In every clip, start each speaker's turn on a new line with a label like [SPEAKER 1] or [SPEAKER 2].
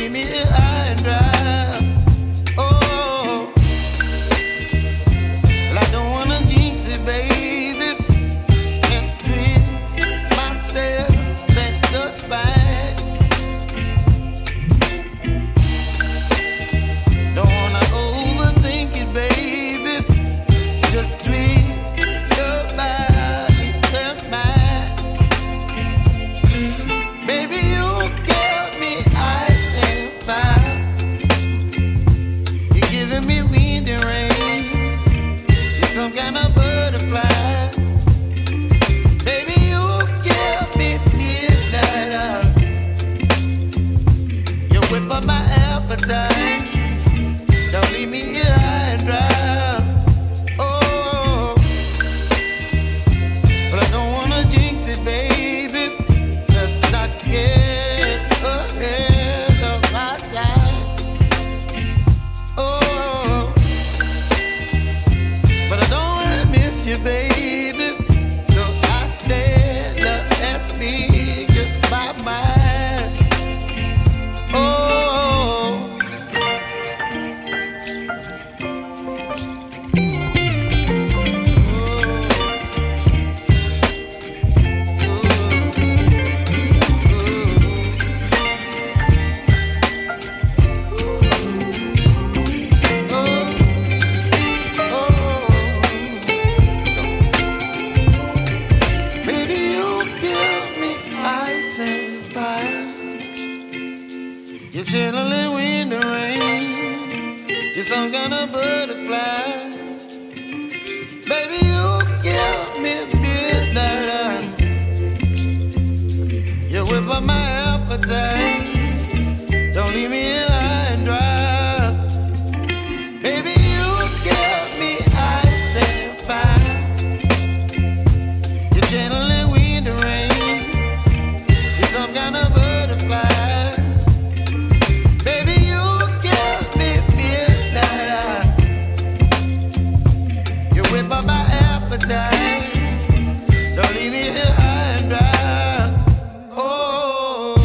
[SPEAKER 1] leave me here high and dry. Oh, well, I don't wanna jinx it, baby, and twist myself at the spine. Don't wanna overthink it, baby. It's just twist your body and mine. Baby, you give me ice and fire. You're giving me wind and rain. You're some kind of butterfly. Baby, you give me midnight oil. You whip up my appetite. Don't leave me here high and dry. Oh, but I don't wanna jinx it, baby. Let's not get ahead of my time. Oh, but I don't wanna miss you, baby. So I stand up and speak my mind. Oh. Baby, you give me ice and fire. You're chilling wind and rain. You're some kind of butterfly. Baby, you give me midnight oil. You whip up my appetite. Don't leave me here high and dry. Baby, you give me ice and fire. You're channeling wind and rain. You're some kind of butterfly. Baby, you give me midnight oil. You whip up my appetite. Don't leave me here high and dry. Oh.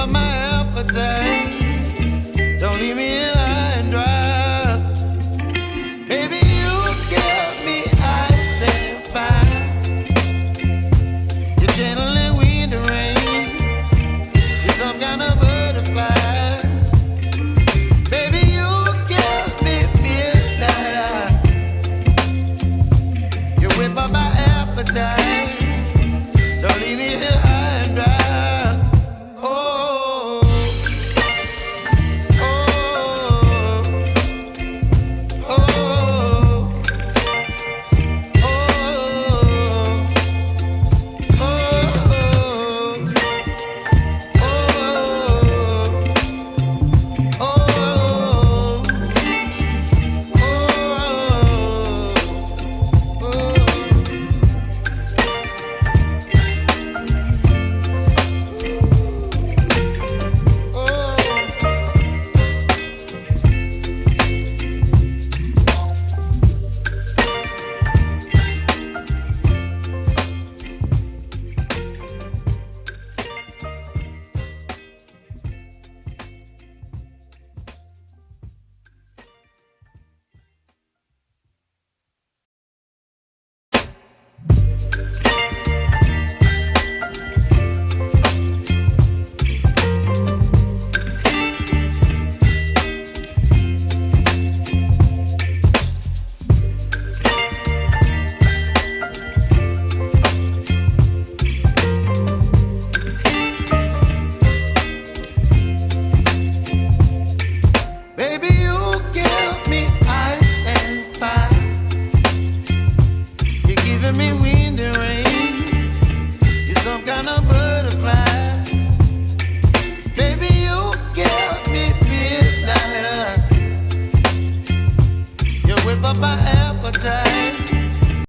[SPEAKER 1] up my appetite. Don't leave me here high and dry. Baby, you give me ice and fire. You're channeling wind and rain. You're some kind of butterfly. Baby, you give me midnight. You whip up my appetite. Don't leave me here high and dry. Me